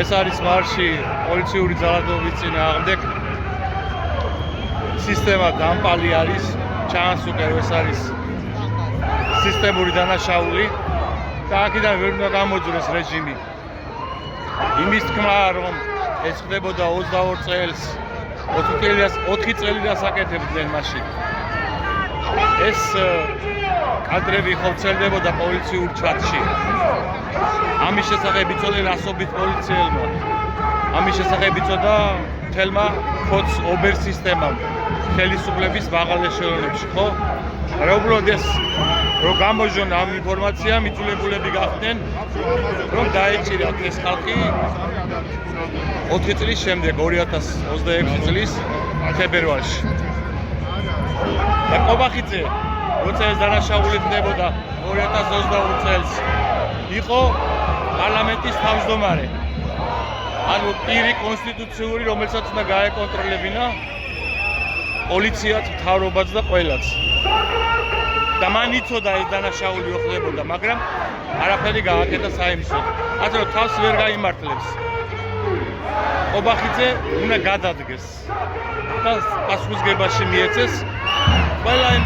ეს არის მარში პოლიციური ძალადობის წინააღმდეგ. სისტემა დამპალი არის, ჩანს უკვე ეს არის სისტემური დანაშაული და აქედან ვერ უნდა გამოძვრეს რეჟიმი. იმის თქმა, რომ ეს ხდებოდა 22 წელს, 4 წელი დასაკეთებდნენ მაშინ. ეს კადრები ხორცელდებოდა პოლიციურ ჩატში. ამის შესახებ იცოდნენ ასობით პოლიციელმა. ამის შესახებ იცოდა მთელმა ქოც ობერ სისტემამ ხელისუფლების მაღალ ეშელონებში, ხო? უბრალოდ ეს რომ გამოჟონ ამ ინფორმაციამ იძულებულები გახდნენ რომ დაეჭირათ ეს ხალხი 4 წლის შემდეგ 2026 წლის თებერვალში. და კობახიძე როცა ეს დანაშაული ხდებოდა 2022 წელს იყო პარლამენტის თავმჯდომარე. ანუ პირი კონსტიტუციური, რომელსაც უნდა გაეკონტროლებინა პოლიციაც, მთავრობაც და ყველაც. და მან იცოდა ეს დანაშაული ხდებოდა, მაგრამ არაფერი გააკეთა საიმისოდ. ასე რომ თავს ვერ გაიმართლებს. კობახიძე უნდა გადადგეს და პასუხისგებაში მიეცეს ყველა იმ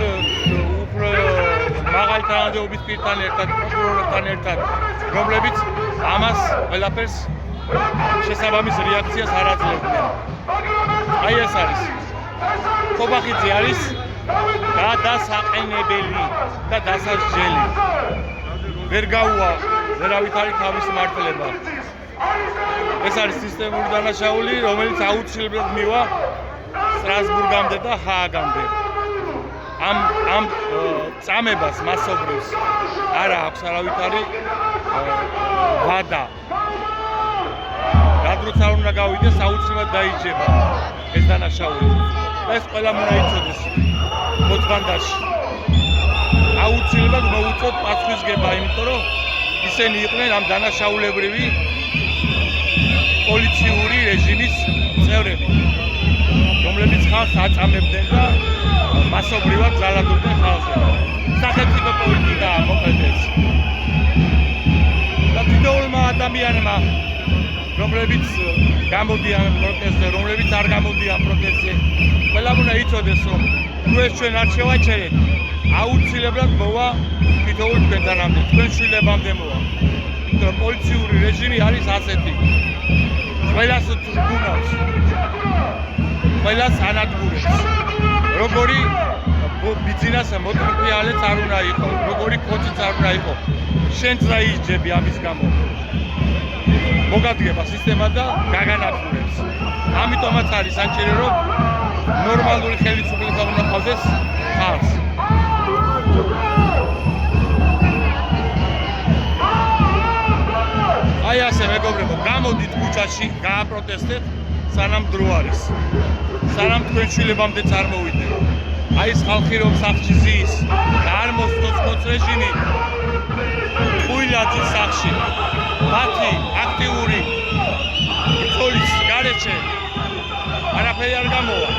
უფრო მაღალი თანამდებობის პირთან ერთად, პროკურორებთან ერთად, რომლებიც ამას ყველაფერს შესაბამის რეაქციას არ აძლევდნენ. აი ეს არის. კობახიძე არის გადასაყენებელი და დასასჯელი. ვერ გაუვა ვერავითარი თავის მართლება. ეს არის სისტემური დანაშაული, რომელიც აუცილებლად მივა სტრასბურგამდე და ჰააგამდე. ამ წამებას მასობრებს არა აქვს არავითარი ვადა. რადგან არ უნდა გავიდეს, აუცილებლად დაიჭება ეს დანაშაული. ეს ყველამ უნდა იცოდეს მოწმანდაში. აუცილებლად მოუწოდ პასუხისგება, იმიტომ რომ ისინი იყვნენ ამ დანაშაულებრივი პოლიციური რეჟიმის წევრები, რომლებიც ხალხს აწამებდნენ და მასობრივად ძალადობდნენ ხალხზე. სახელმწიფო პოლიტიკა მოყედეს. და თითოეულმა ადამიანმა, რომლებიც გამოდიან პროტესტზე, რომლებიც არ გამოდიან პროტესტზე, ყველამ უნდა იცოდეს, რომ თუ ეს ჩვენ არ შევაჩერეთ, აუცილებლად მოვა თითოეულ თქვენთანამდე, თქვენ შვილებამდე მოვა. იმიტომ რომ პოლიციური რეჟიმი არის ასეთი. ყველას თურგუნავს, ყველას ანადგურებს. როგორი ბიძინას მოტრფიალეც არ უნდა იყო, როგორი კოჩიც არ უნდა იყო. შენც დაიჯები ამის გამო. მოგადგება სისტემა და გაგანადგურებს. ამიტომაც არის საჭირო, რომ ნორმალური ხელისუფლება უნდა ყავდეს ხალხს. აი ასე მეგობრებო, გამოდით ქუჩაში, გააპროტესტეთ, სანამ დრო არის. სანამ თქვენ შვილებამდე წარმოვიდნენ. აი ეს ხალხი რომ სახლში ზის და არ მოსწონს ხოც რეჟიმი, ხუილაძის სახლში, მათი აქტიური ბრძოლის გარეშე არაფერი არ გამოვა.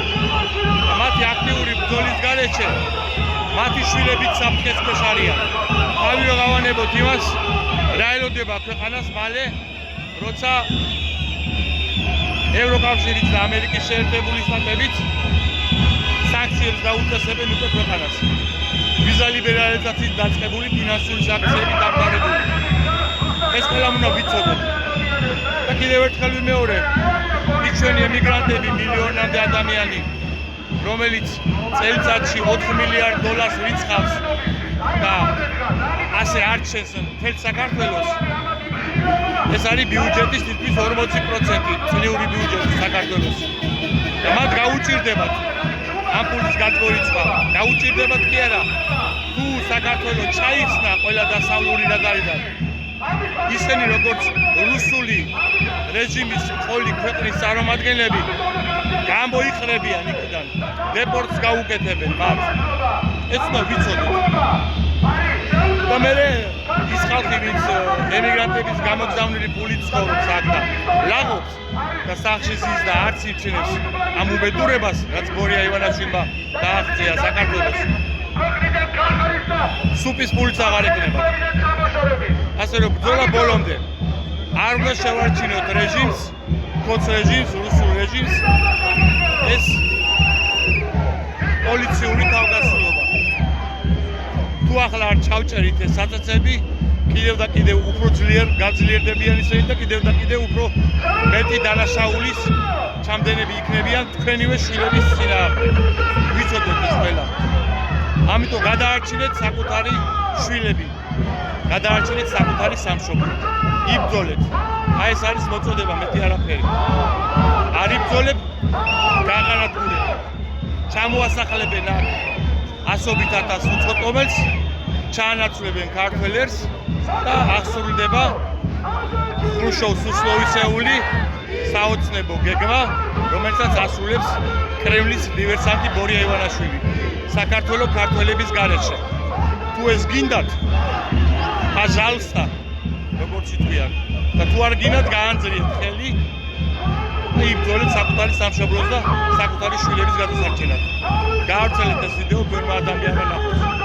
მათი აქტიური ბრძოლის გარეშე მათი შვილებიც საფრთხეს ქვეშ არიან. თავი რომ გავანებოთ იმას, რა ელოდება ქვეყანას მალე, როცა ევროკავშირიც და ამერიკის შეერთებული შტატებიც სანქციებს დაუწესებენ უკვე ქვეყანას. ვიზა ლიბერალიზაციის დაწყებული ფინანსური სანქციები დამყარებული. ეს ყველამ უნდა ვიცოდეთ. და კიდევ ერთხელ ვიმეორებ, იქ ჩვენი ემიგრანტები, მილიონამდე ადამიანი, რომელიც წელიწადში $4 მილიარდ რიცხავს და ასე არჩენს მთელ საქართველოს. ეს არის ბიუჯეტის თითქმის 40%, წლიური ბიუჯეტი საქართველოს. და მათ გაუჭირდებათ ამ ფულის გაძღორიცხვა. გაუჭირდებათ კი არა, თუ საქართველოს ჩაიხსნა ყველა დასავლური რადარიდან. ისინი როგორც რუსული რეჟიმის ყოლი ქვეყნის წარმომადგენლები გამოიყრებიან იქიდან, დეპორტს გაუკეთებენ მათ. ეს უნდა ვიცოდეთ. და მე ის ხალხი, ვინც ემიგრანტების გამოგზავნილი ფულით ცხოვრობს აქ და ლაღობს და სახლში ზის და არც ირჩენებს ამ უბედურებას, რაც ბორია ივანაშვილმა დააღწია საქართველოს. სუპის ფულიც აღარ ეკნებათ. ასე რომ ბრძოლა ბოლომდე არ უნდა შევარჩინოთ რეჟიმს, კოც რეჟიმს, რუსულ რეჟიმს. ეს პოლიციური თავგასრულობა. თუ ახლა არ ჩავჭერით ეს საწესები, კიდევ და კიდევ უფრო ძლიერ გაძლიერდებიან ისინი და კიდევ და კიდევ უფრო მეტი დანაშაულის ჩამდენები იქნებიან თქვენივე შვილების წინააღმდეგ. ვიცოდეთ ეს ყველა. ამიტომ გადაარჩინეთ საკუთარი შვილები. გადაარჩინეთ საკუთარი სამშობლო. იბრძოლეთ. აი ეს არის მოწოდება, მეტი არაფერი. არ იბრძოლებ, გაღანატყურებ. ჩამოასახლებენ აქ ასობით ათას უცხო ტომელს, ჩაანაცვლებენ ქართველებს და აღსრულდება ხრუშჩოვს უსლოვისეული საოცნებო გეგმა, რომელსაც ასრულებს კრემლის დივერსანტი ბორია ივანაშვილი საქართველოს ქართველების გარეშე. თუ ეს გინდათ, пожалуйста, როგორც იტყვიან, და თუ არ გინდათ, გაანძრიეთ ხელი და იბრძოლეთ საკუთარი სამშობლოს და საკუთარი შვილების გადასარჩენად. გაავრცელეთ ეს ვიდეო ბევრმა ადამიანმა ნახოს.